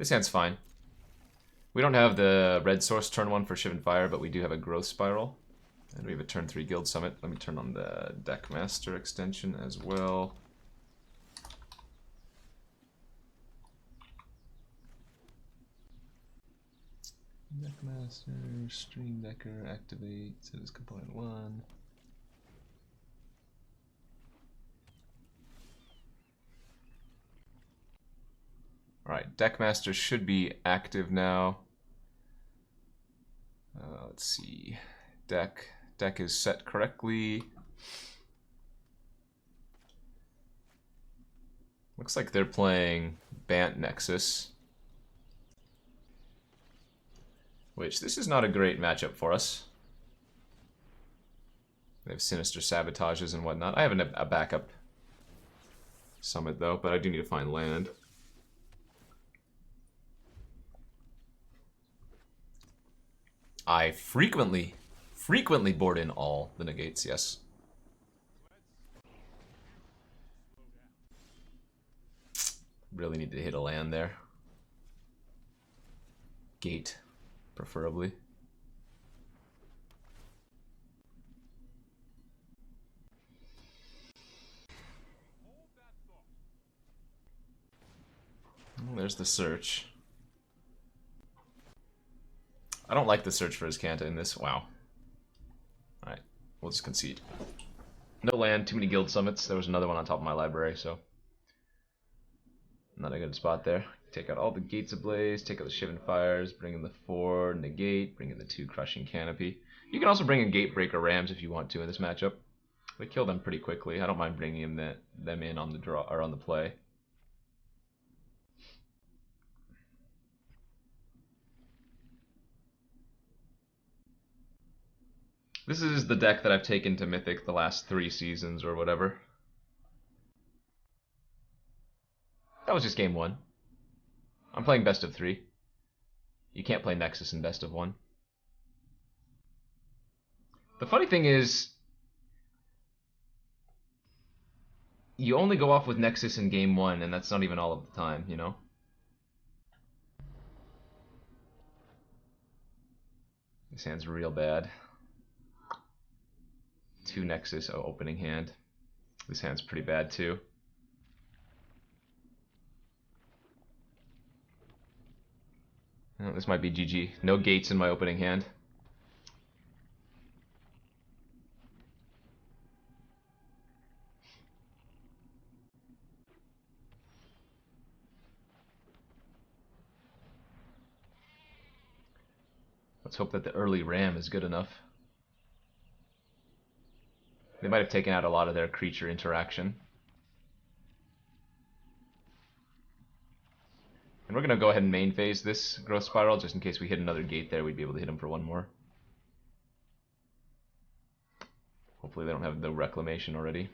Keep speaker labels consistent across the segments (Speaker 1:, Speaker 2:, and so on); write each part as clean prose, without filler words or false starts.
Speaker 1: This hand's fine. We don't have the red source turn 1 for Shivan Fire, but we do have a growth spiral. And we have a turn 3 guild summit. Let me turn on the Deckmaster extension as well. Deckmaster, Stream Decker, activate, so this component 1. Alright, Deckmaster should be active now. Let's see. Deck is set correctly. Looks like they're playing Bant Nexus. Which, this is not a great matchup for us. They have Sinister Sabotages and whatnot. I have a backup summit though, but I do need to find land. I frequently board in all the negates, yes. Really need to hit a land there. Gate, preferably. Oh, there's the search. I don't like the search for his Kanta in this. Wow. Alright, we'll just concede. No land, too many guild summits. There was another one on top of my library, so not a good spot there. Take out all the gates ablaze, take out the Shivan Fires, bring in the 4 negate, bring in the 2 crushing canopy. You can also bring in Gatebreaker Rams if you want to in this matchup. They kill them pretty quickly. I don't mind bringing them in on the draw or on the play. This is the deck that I've taken to Mythic the last 3 seasons or whatever. That was just game 1. I'm playing best of 3. You can't play Nexus in best of 1. The funny thing is, you only go off with Nexus in game 1, and that's not even all of the time, you know? This hand's real bad. 2 Nexus, opening hand. This hand's pretty bad too. Oh, this might be GG. No gates in my opening hand. Let's hope that the early ram is good enough. They might have taken out a lot of their creature interaction. And we're going to go ahead and main phase this growth spiral, just in case we hit another gate there, we'd be able to hit him for 1 more. Hopefully they don't have the reclamation already.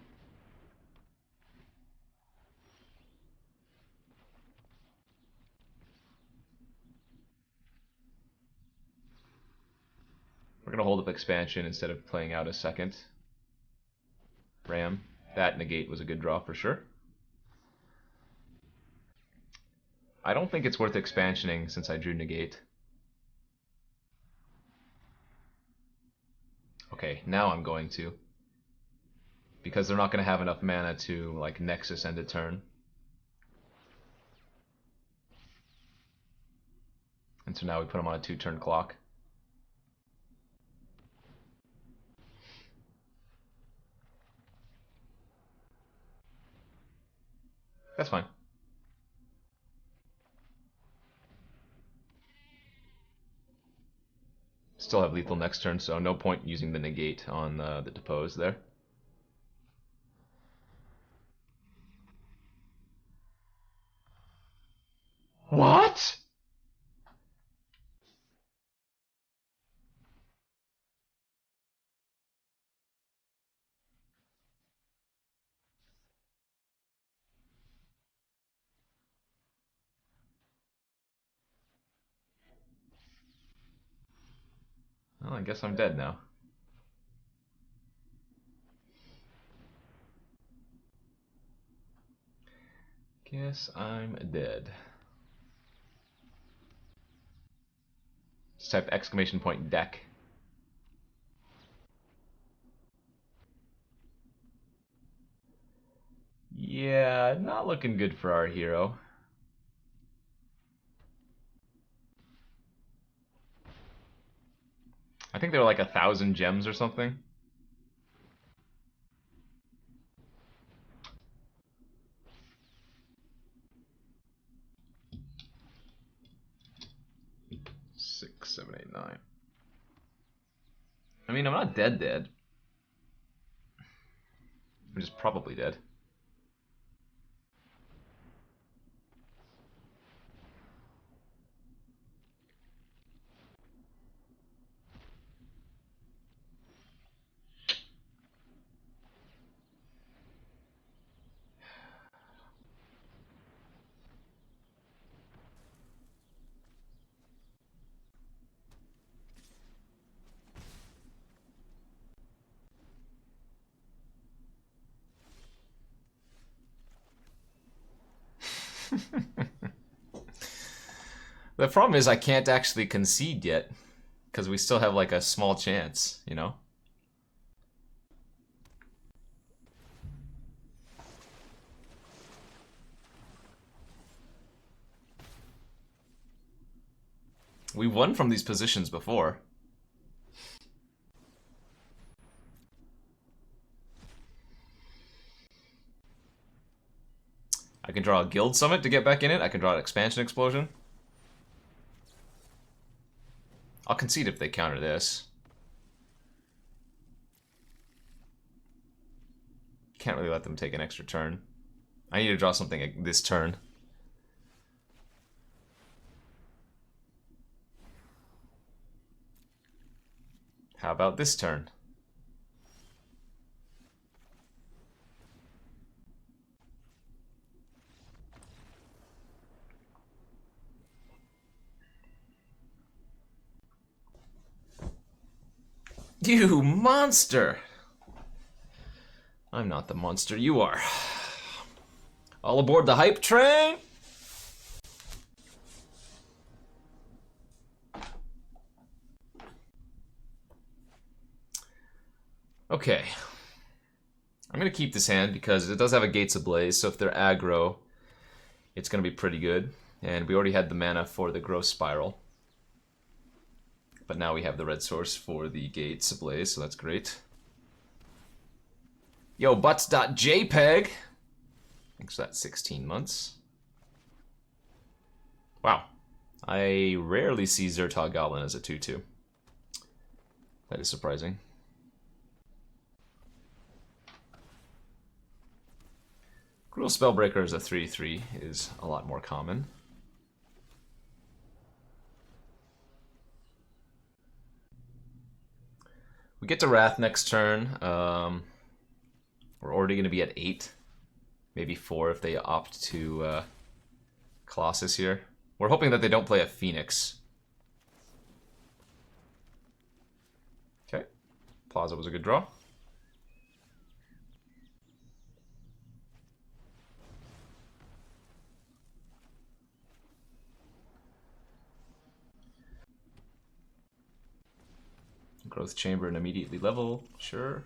Speaker 1: We're going to hold up expansion instead of playing out a second ram. That negate was a good draw for sure. I don't think it's worth expansioning since I drew negate. Okay, now I'm going to. Because they're not going to have enough mana to like Nexus end a turn. And so now we put them on a 2-turn clock. That's fine. Still have lethal next turn, so no point using the negate on the depose there. What? Well, I guess I'm dead now. Guess I'm dead. Just type exclamation point deck. Yeah, not looking good for our hero. I think they were like 1,000 gems or something. Six, seven, eight, nine. I mean, I'm not dead. I'm just probably dead. The problem is I can't actually concede yet, because we still have like a small chance, you know? We won from these positions before. I can draw a Guild Summit to get back in it. I can draw an Expansion Explosion. I'll concede if they counter this. Can't really let them take an extra turn. I need to draw something this turn. How about this turn? You monster! I'm not the monster, you are. All aboard the hype train! Okay. I'm gonna keep this hand because it does have a Gates Ablaze, so if they're aggro, it's gonna be pretty good. And we already had the mana for the Growth Spiral. But now we have the red source for the Gates Ablaze, so that's great. Yo, butts.jpg! Thanks for that 16 months. Wow. I rarely see Zertog Goblin as a 2-2. That is surprising. Cruel Spellbreaker as a 3-3 is a lot more common. We get to Wrath next turn. We're already going to be at 8. Maybe 4 if they opt to Colossus here. We're hoping that they don't play a Phoenix. Okay. Plaza was a good draw. Growth Chamber and immediately level. Sure.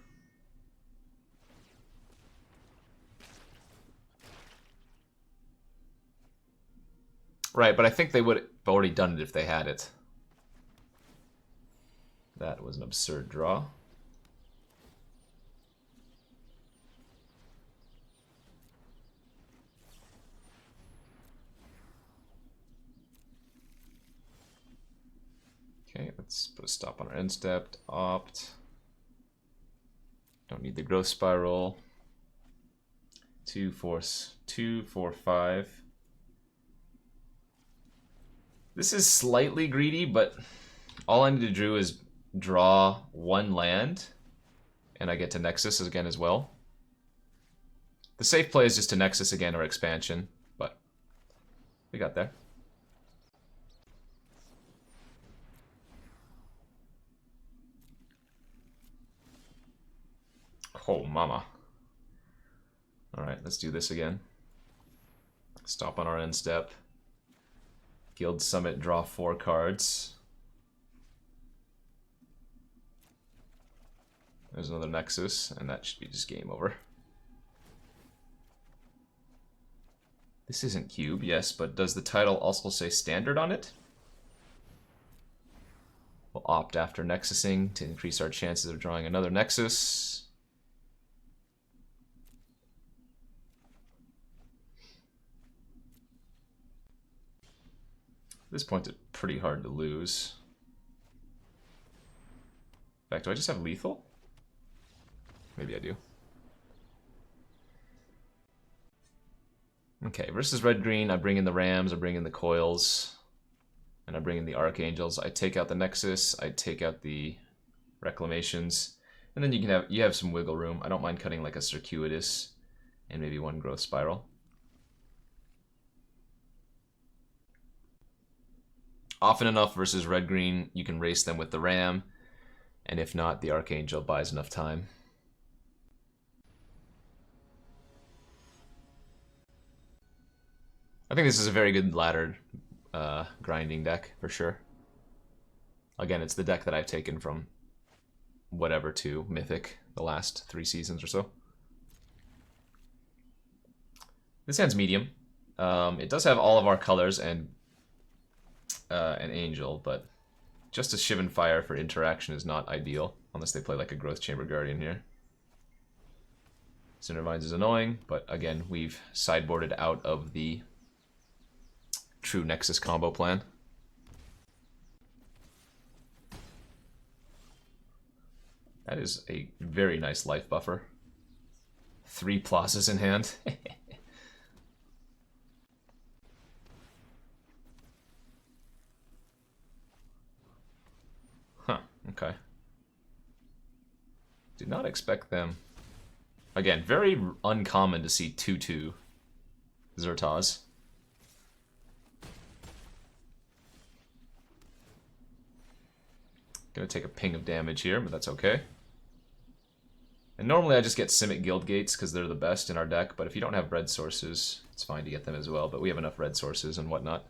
Speaker 1: Right, but I think they would have already done it if they had it. That was an absurd draw. Okay, let's put a stop on our end step. Opt. Don't need the growth spiral. 2, 4, 2, 4, 5. This is slightly greedy, but all I need to do is draw 1 land, and I get to Nexus again as well. The safe play is just to Nexus again or expansion, but we got there. Oh, mama. Alright, let's do this again. Stop on our end step. Guild Summit, draw 4 cards. There's another Nexus, and that should be just game over. This isn't cube, yes, but does the title also say standard on it? We'll opt after Nexusing to increase our chances of drawing another Nexus. At this point, it's pretty hard to lose. In fact, do I just have lethal? Maybe I do. Okay, versus red-green, I bring in the Rams, I bring in the Coils, and I bring in the Archangels. I take out the Nexus, I take out the Reclamations, and then you have some wiggle room. I don't mind cutting like a Circuitous and maybe one Growth Spiral. Often enough versus red-green, you can race them with the Ram, and if not, the Archangel buys enough time. I think this is a very good ladder grinding deck, for sure. Again, it's the deck that I've taken from whatever to Mythic the last 3 seasons or so. This hand's medium. It does have all of our colors and an Angel, but just a Shivan Fire for interaction is not ideal, unless they play like a Growth Chamber Guardian here. Cindervines is annoying, but again, we've sideboarded out of the true Nexus combo plan. That is a very nice life buffer. 3 plazas in hand. Huh, okay. Did not expect them. Again, very uncommon to see 2/2 Zertaz. Gonna take a ping of damage here, but that's okay. And normally I just get Simic Guild Gates because they're the best in our deck, but if you don't have red sources, it's fine to get them as well, but we have enough red sources and whatnot.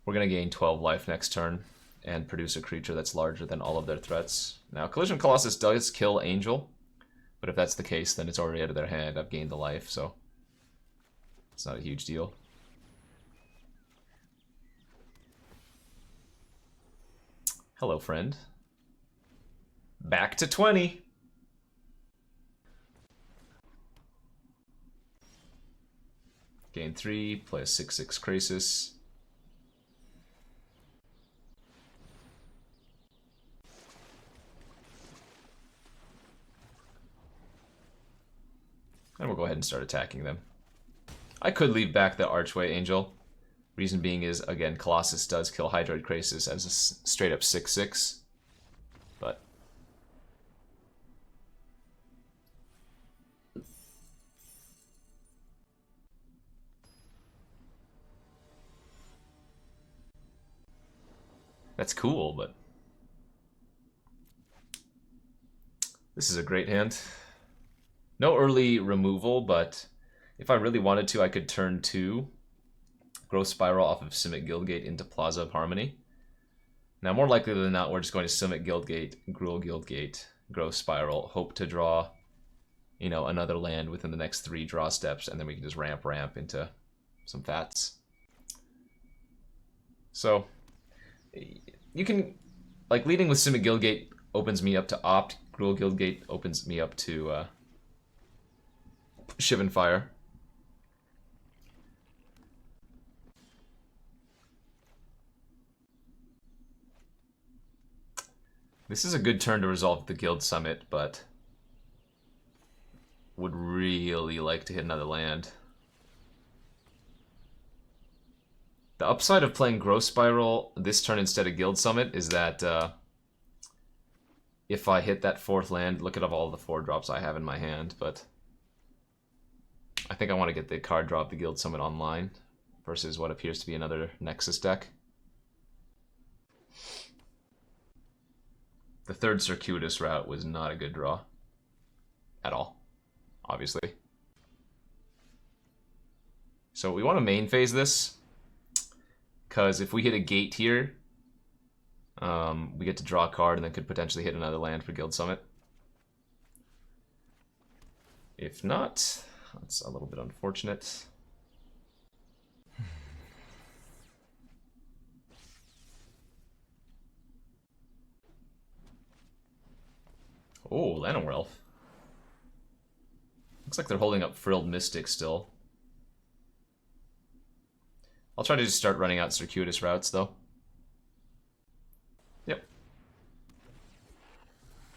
Speaker 1: We're gonna gain 12 life next turn and produce a creature that's larger than all of their threats. Now, Collision Colossus does kill Angel, but if that's the case, then it's already out of their hand. I've gained the life, so it's not a huge deal. Hello, friend. Back to 20. Gain 3, play a 6/6 Krasis. And we'll go ahead and start attacking them. I could leave back the Archway Angel. Reason being is, again, Colossus does kill Hydroid Krasis as a straight up 6/6. But that's cool, but this is a great hand. No early removal, but if I really wanted to, I could turn 2 Growth Spiral off of Simic Guildgate into Plaza of Harmony. Now, more likely than not, we're just going to Simic Guildgate, Gruul Guildgate, Growth Spiral, hope to draw, you know, another land within the next 3 draw steps, and then we can just ramp into some fats. So, you can, like, leading with Simic Guildgate opens me up to opt, Gruul Guildgate opens me up to Shivan Fire. This is a good turn to resolve the Guild Summit, but would really like to hit another land. The upside of playing Growth Spiral this turn instead of Guild Summit is that if I hit that 4th land, look at all the 4 drops I have in my hand, but I think I want to get the card draw of the Guild Summit online versus what appears to be another Nexus deck. The 3rd Circuitous route was not a good draw. At all, obviously. So we want to main phase this, because if we hit a gate here, we get to draw a card and then could potentially hit another land for Guild Summit. If not, that's a little bit unfortunate. Oh, Llanowelf. Looks like they're holding up Frilled Mystic still. I'll try to just start running out circuitous routes, though. Yep.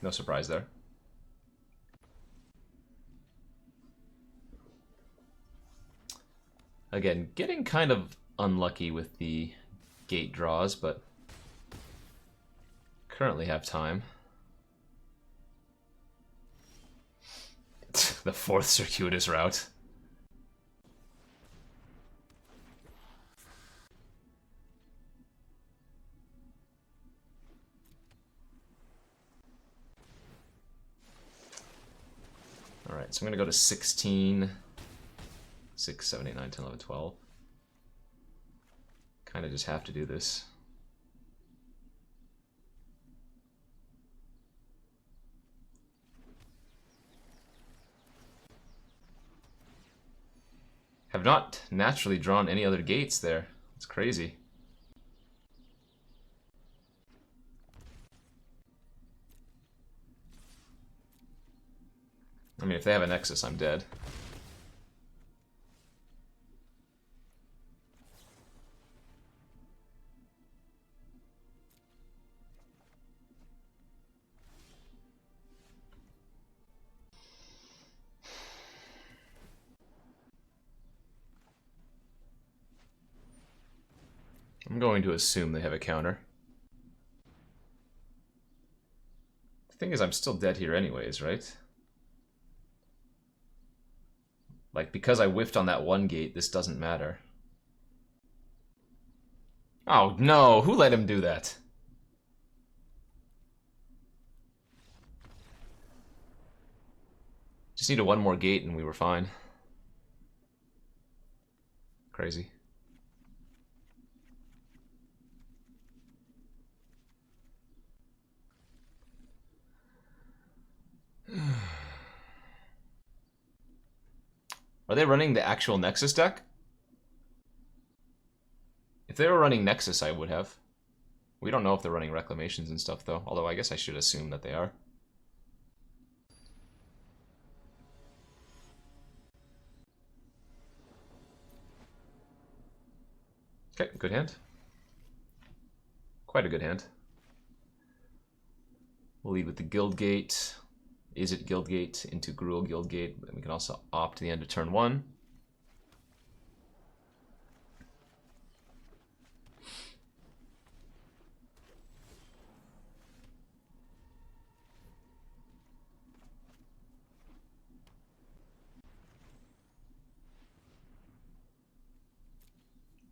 Speaker 1: No surprise there. Again, getting kind of unlucky with the gate draws, but currently have time. The fourth circuitous route. Alright, so I'm going to go to 16, 6, 7, 8, 9, 10, 11, 12. Kind of just have to do this. Have not naturally drawn any other gates there. It's crazy. I mean, if they have a Nexus, I'm dead. I'm going to assume they have a counter. The thing is, I'm still dead here anyways, right? Like, because I whiffed on that one gate, this doesn't matter. Oh no, who let him do that? Just needed one more gate and we were fine. Crazy. Are they running the actual Nexus deck? If they were running Nexus, I would have. We don't know if they're running Reclamations and stuff, though. Although I guess I should assume that they are. Okay, good hand. Quite a good hand. We'll lead with the Guildgate. Is it Guildgate into Gruul Guildgate? And we can also opt to the end of turn 1.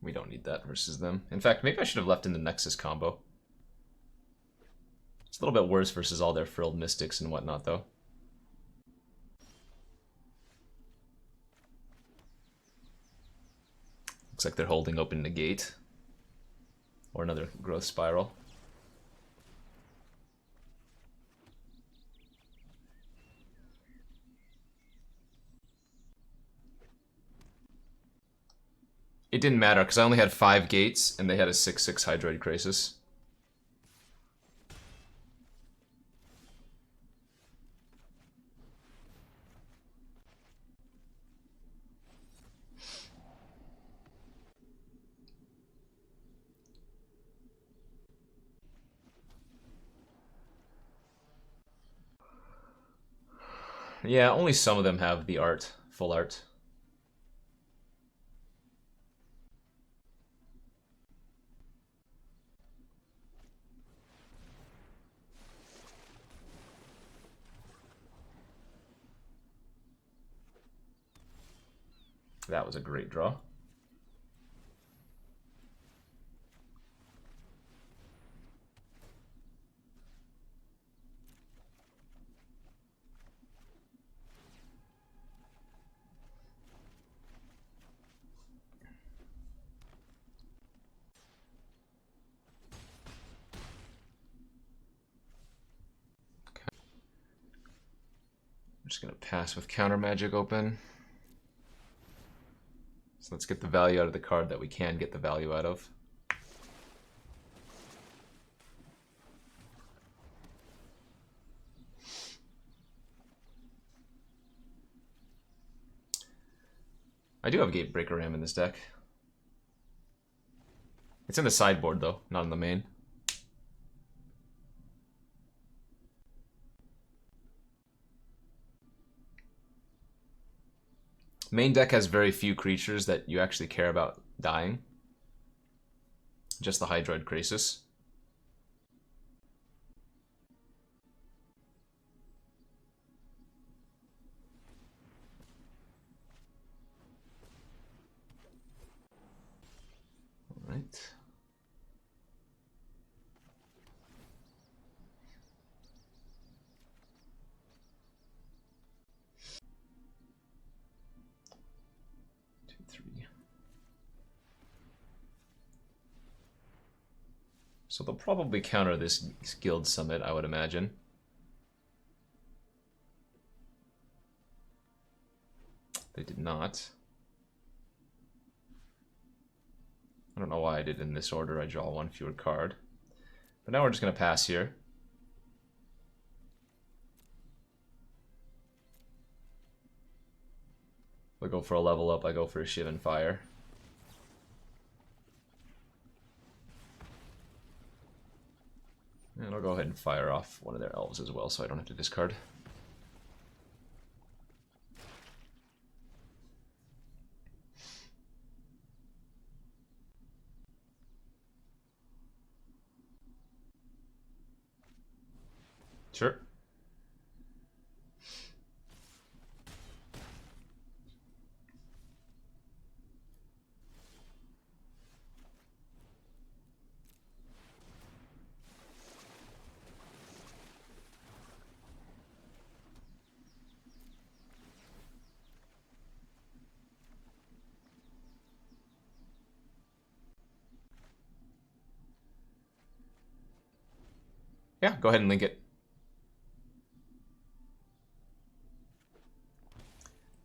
Speaker 1: We don't need that versus them. In fact, maybe I should have left in the Nexus combo. It's a little bit worse versus all their Frilled Mystics and whatnot, though. Looks like they're holding open Negate. Or another Growth Spiral. It didn't matter, because I only had 5 gates, and they had a 6/6 Hydroid Krasis. Yeah, only some of them have the art, full art. That was a great draw. I'm just going to pass with counter magic open. So let's get the value out of the card that we can get the value out of. I do have Gatebreaker Ram in this deck. It's in the sideboard though, not in the main. Main deck has very few creatures that you actually care about dying. Just the Hydroid Krasis. Alright. So they'll probably counter this Guild Summit, I would imagine. They did not. I don't know why I did in this order. I draw one fewer card. But now we're just going to pass here. They'll go for a level up, I go for a Shiv and Fire. And I'll go ahead and fire off one of their elves as well so I don't have to discard. Sure. Yeah, go ahead and link it.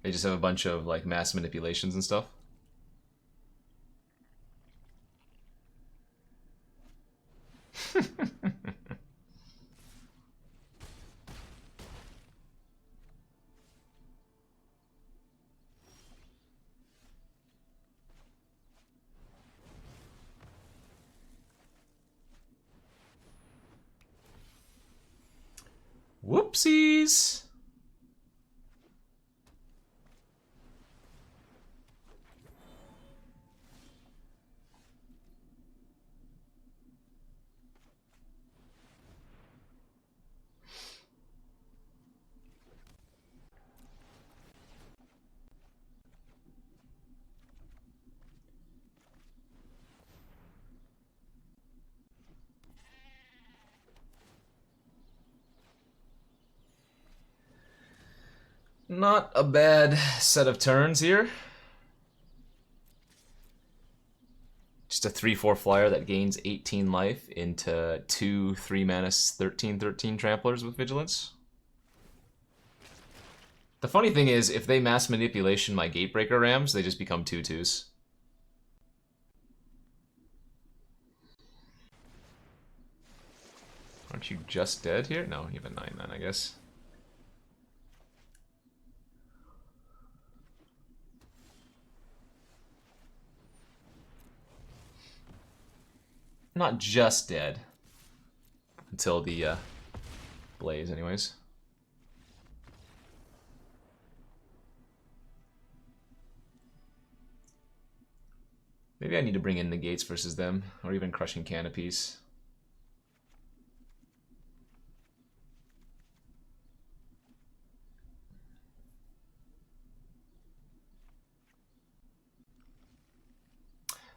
Speaker 1: They just have a bunch of like mass manipulations and stuff. Whoopsies! Not a bad set of turns here. Just a 3/4 flyer that gains 18 life into 2 3-mana 13/13 tramplers with vigilance. The funny thing is, if they mass manipulation my Gatebreaker Rams, they just become 2/2s. Aren't you just dead here? No, you have a 9 then, I guess. Not just dead. Until the blaze, anyways. Maybe I need to bring in Negates versus them, or even Crushing Canopies.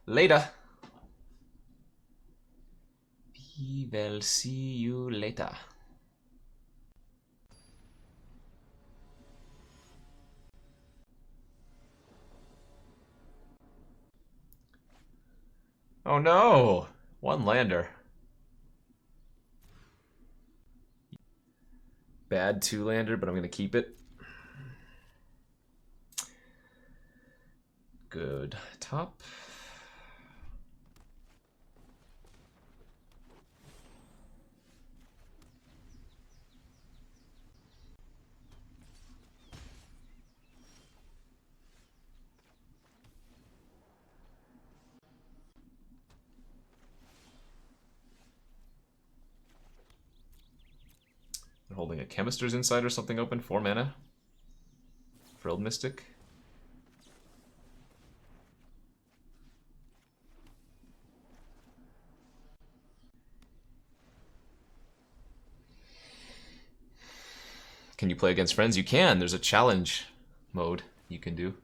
Speaker 1: Later. We will see you later. Oh no! One lander. Bad 2-lander, but I'm gonna keep it. good. Top. They're holding a Chemister's Insight or something open. 4 mana. Frilled Mystic. Can you play against friends? You can. There's a challenge mode you can do.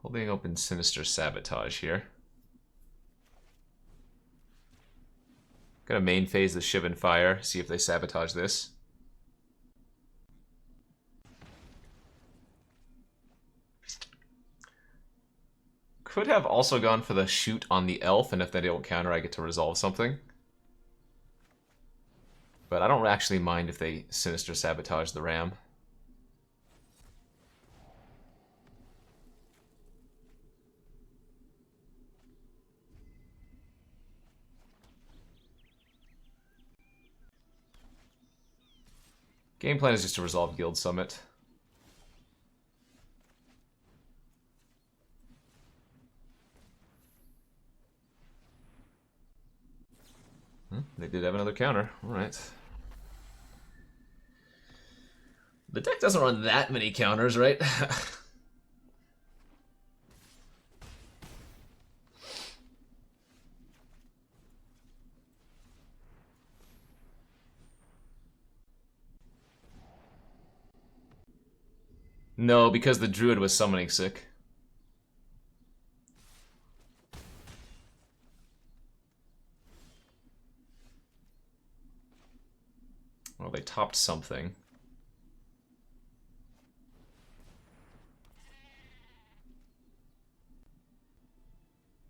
Speaker 1: Holding open Sinister Sabotage here. Gonna main phase the Shivan Fire, see if they sabotage this. Could have also gone for the shoot on the elf, and if they don't counter, I get to resolve something. But I don't actually mind if they Sinister Sabotage the Ram. Game plan is just to resolve Guild Summit. They did have another counter. Alright. The deck doesn't run that many counters, right? No, because the Druid was summoning sick. Well, they topped something.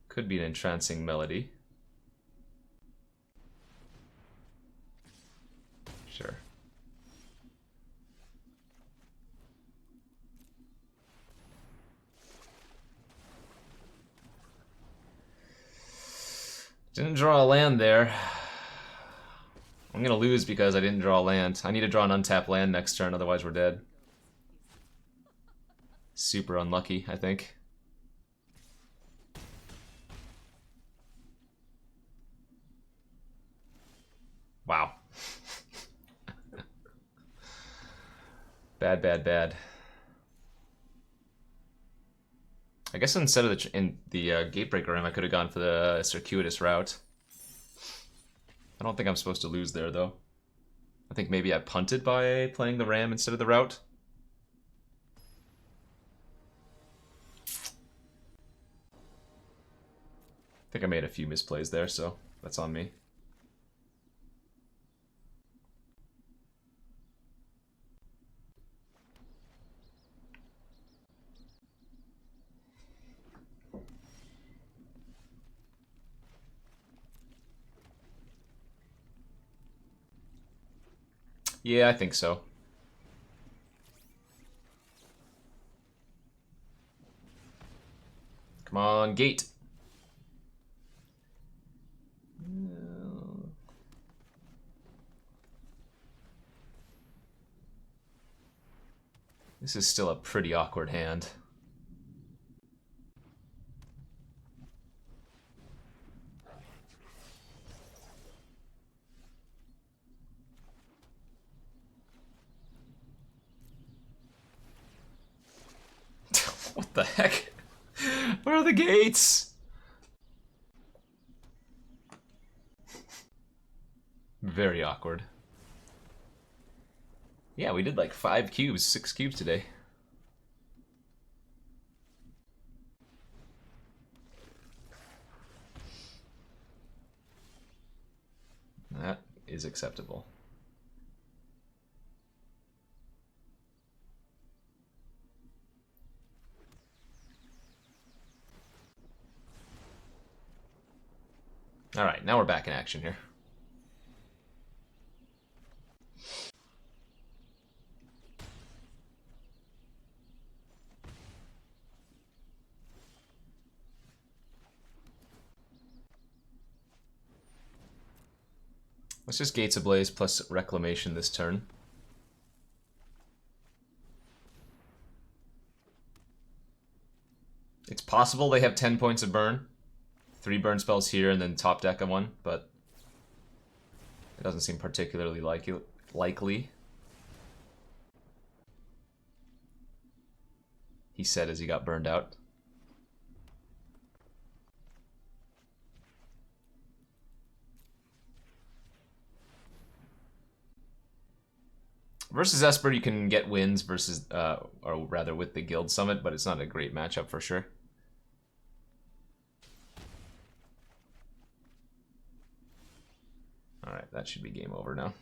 Speaker 1: Could be an entrancing melody. Sure. Didn't draw a land there. I'm gonna lose because I didn't draw a land. I need to draw an untapped land next turn, otherwise we're dead. Super unlucky, I think. Wow. Bad, bad, bad. I guess instead of the Gatebreaker Ram, I could have gone for the circuitous route. I don't think I'm supposed to lose there, though. I think maybe I punted by playing the Ram instead of the route. I think I made a few misplays there, so that's on me. Yeah, I think so. Come on, gate. This is still a pretty awkward hand. What the heck? Where are the gates? Very awkward. Yeah, we did like 5 cubes, 6 cubes today. That is acceptable. Alright, now we're back in action here. Let's just Gates Ablaze plus Reclamation this turn. It's possible they have 10 points of burn. 3 burn spells here and then top deck of one, but it doesn't seem particularly likely. He said as he got burned out. Versus Esper, you can get wins versus, or rather with the Guild Summit, but it's not a great matchup for sure. Alright, that should be game over now.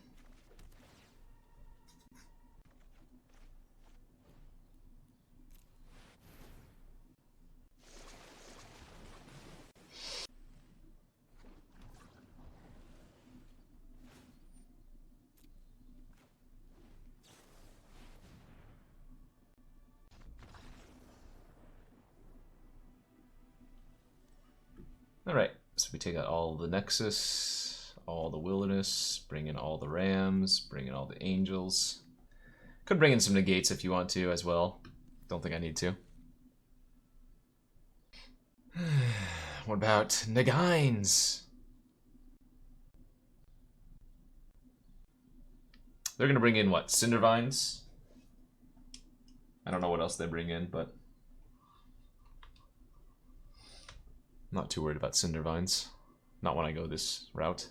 Speaker 1: Alright, so we take out all the Nexus, all the Wilderness, bring in all the Rams, bring in all the Angels. Could bring in some Negates if you want to as well. Don't think I need to. What about Nagines? They're going to bring in what? Cindervines? I don't know what else they bring in, but not too worried about Cindervines. Not when I go this route.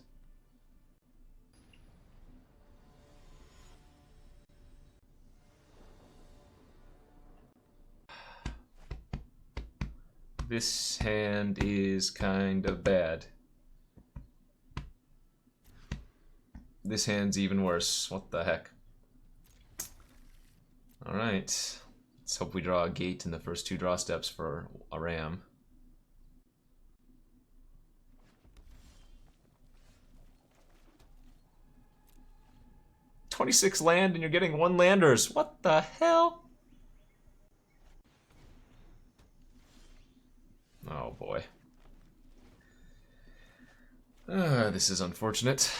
Speaker 1: This hand is kind of bad. This hand's even worse. What the heck? Alright. Let's hope we draw a gate in the first 2 draw steps for a Ram. "26 land and you're getting 1 landers. What the hell?" Oh boy. This is unfortunate.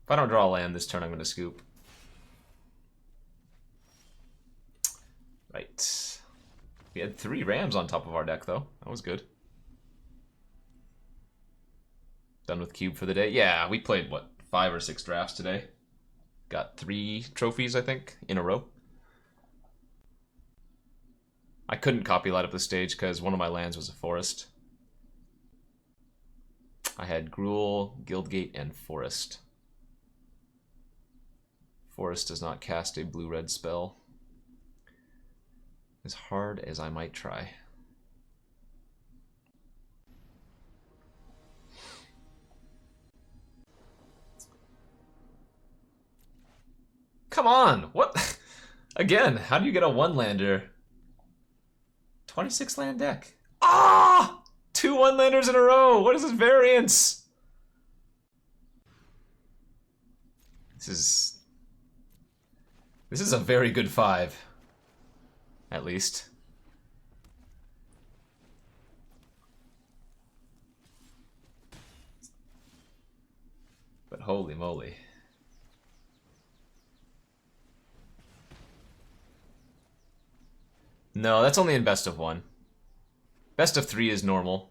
Speaker 1: If I don't draw a land this turn, I'm going to scoop. Right. We had 3 Rams on top of our deck, though. That was good. Done with Cube for the day. Yeah, we played, what, 5 or 6 drafts today. Got 3 trophies, I think, in a row. I couldn't copy light up the stage because one of my lands was a forest. I had Gruul, Guildgate, and Forest. Forest does not cast a blue-red spell. As hard as I might try. Come on! What? Again, how do you get a 1-lander? 26 land deck. Ah! 2 1-landers in a row! What is this variance? This is a very good 5. At least. But holy moly. No, that's only in best of 1. Best of 3 is normal.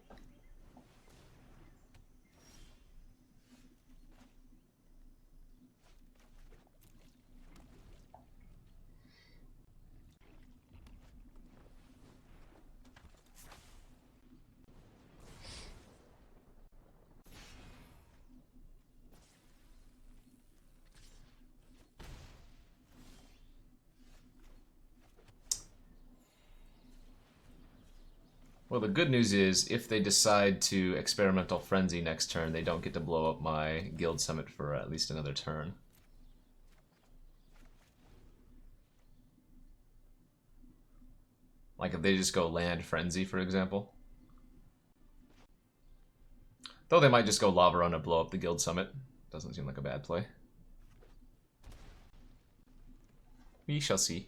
Speaker 1: Well, the good news is, if they decide to Experimental Frenzy next turn, they don't get to blow up my Guild Summit for at least another turn. Like if they just go Land Frenzy, for example. Though they might just go Lava Run and blow up the Guild Summit. Doesn't seem like a bad play. We shall see.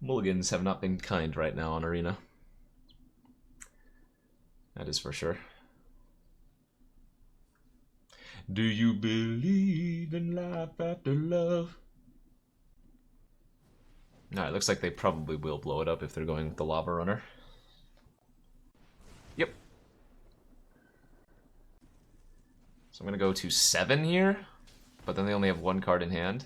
Speaker 1: Mulligans have not been kind right now on Arena. That is for sure. Do you believe in life after love? Alright, looks like they probably will blow it up if they're going with the lava runner. Yep. So I'm gonna go to 7 here, but then they only have 1 card in hand.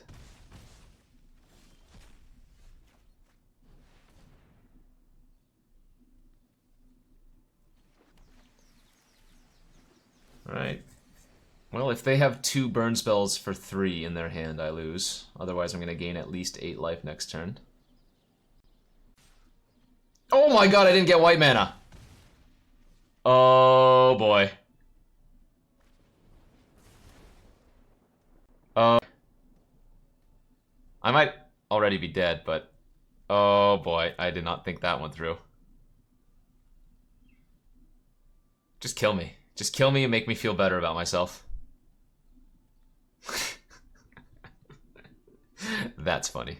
Speaker 1: Alright. Well, if they have 2 burn spells for 3 in their hand, I lose. Otherwise, I'm going to gain at least 8 life next turn. Oh my god, I didn't get white mana! Oh boy. I might already be dead, but... Oh boy, I did not think that one through. Just kill me. Just kill me and make me feel better about myself. That's funny.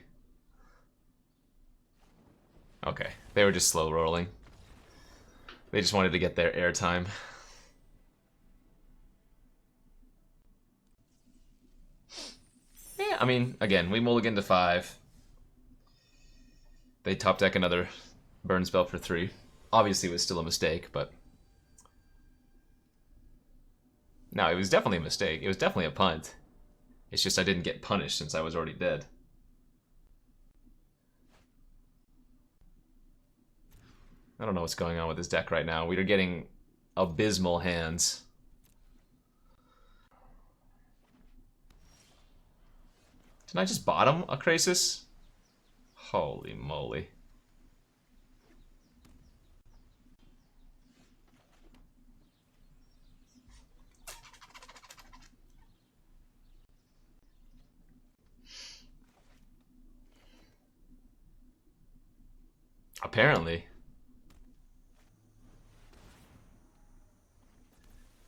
Speaker 1: Okay, they were just slow rolling. They just wanted to get their airtime. Yeah, I mean, again, we mulligan to 5. They top deck another burn spell for 3. Obviously, it was still a mistake, but... No, it was definitely a mistake. It was definitely a punt. It's just I didn't get punished since I was already dead. I don't know what's going on with this deck right now. We are getting abysmal hands. Didn't I just bottom a Krasis? Holy moly. Apparently.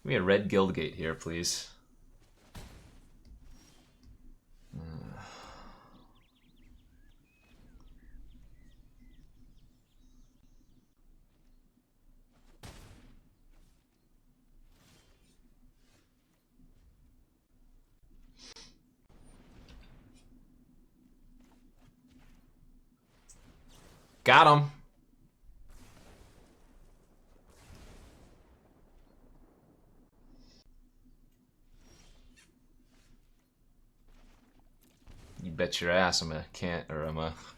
Speaker 1: Give me a red Guildgate here, please. Got him. You bet your ass I'm a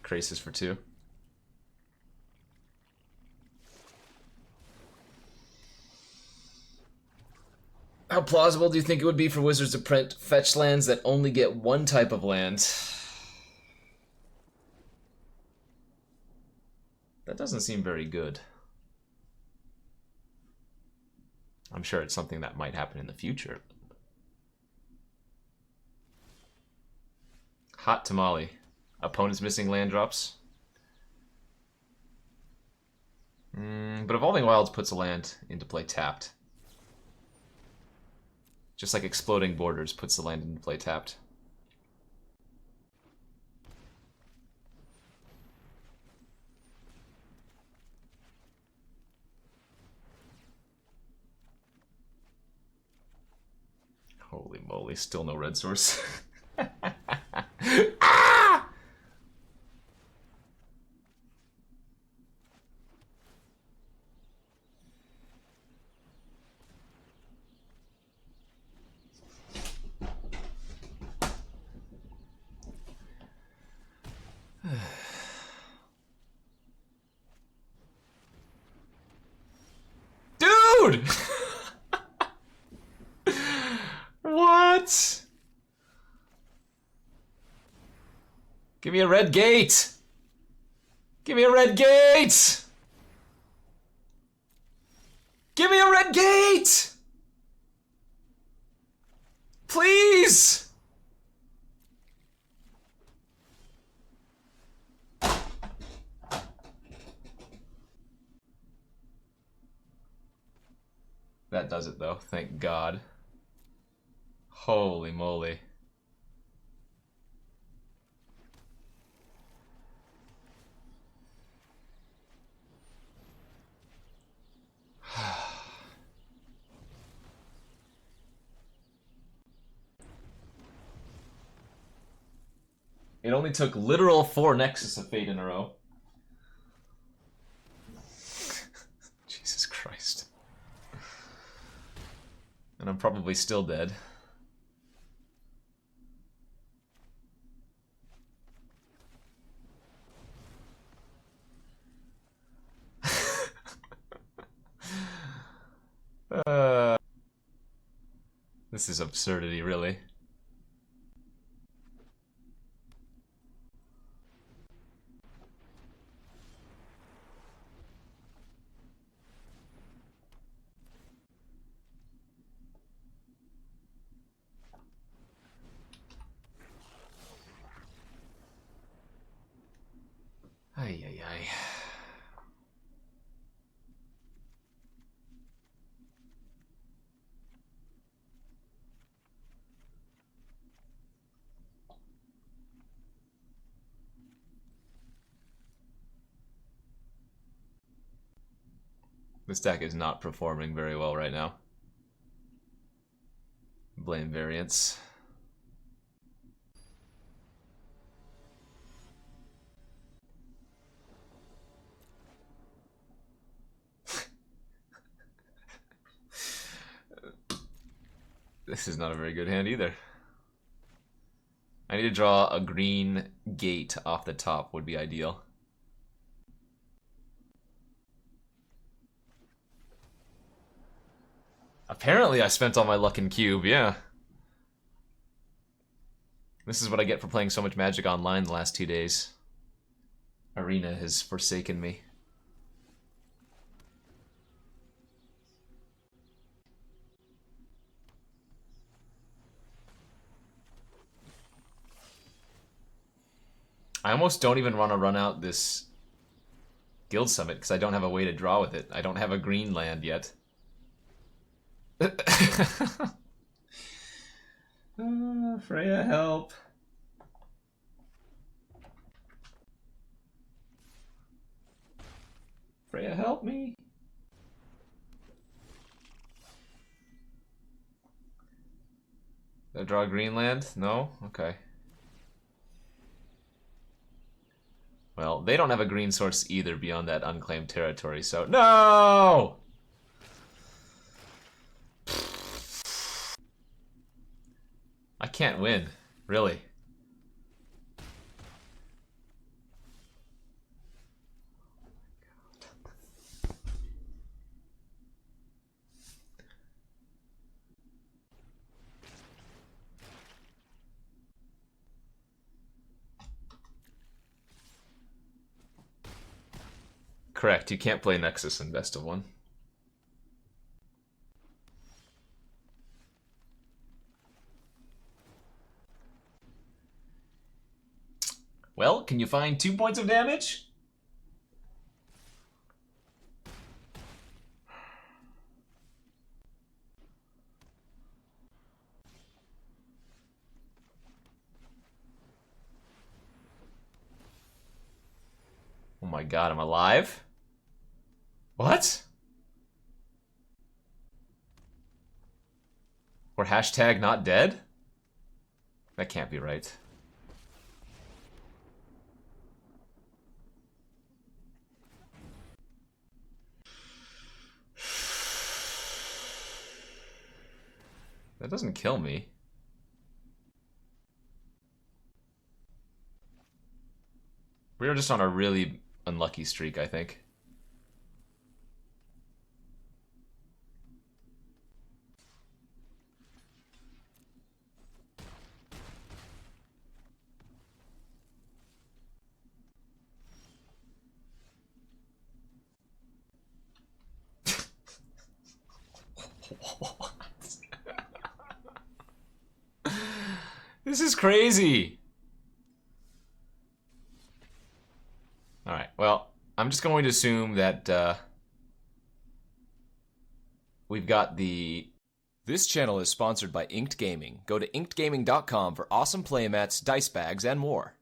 Speaker 1: Krasis for 2. How plausible do you think it would be for Wizards to print fetch lands that only get 1 type of land? That doesn't seem very good. I'm sure it's something that might happen in the future. Hot tamale. Opponent's missing land drops. But Evolving Wilds puts a land into play tapped. Just like Exploding Borders puts the land into play tapped. Holy moly, still no red source. Ah! Dude! What? Give me a red gate! Give me a red gate! Give me a red gate! Please! That does it though, thank God. Holy moly. It only took literal 4 Nexus of Fate in a row. Jesus Christ. And I'm probably still dead. This is absurdity, really. Ay, ay, ay. This deck is not performing very well right now. Blame variance. This is not a very good hand either. I need to draw a green gate off the top would be ideal. Apparently I spent all my luck in cube, yeah. This is what I get for playing so much Magic Online the last 2 days. Arena has forsaken me. I almost don't even want to run out this Guild Summit because I don't have a way to draw with it. I don't have a green land yet. Freya, help. Freya, help me. Did I draw a green land? No? Okay. Well, they don't have a green source either beyond that unclaimed territory, so... No! I can't win, really. Correct, you can't play Nexus in best of 1. Well, can you find 2 points of damage? Oh my god, I'm alive? What? Or hashtag not dead? That can't be right. That doesn't kill me. We are just on a really unlucky streak, I think. This is crazy. Alright, well, I'm just going to assume that we've got the... This channel is sponsored by Inked Gaming. Go to inkedgaming.com for awesome playmats, dice bags, and more.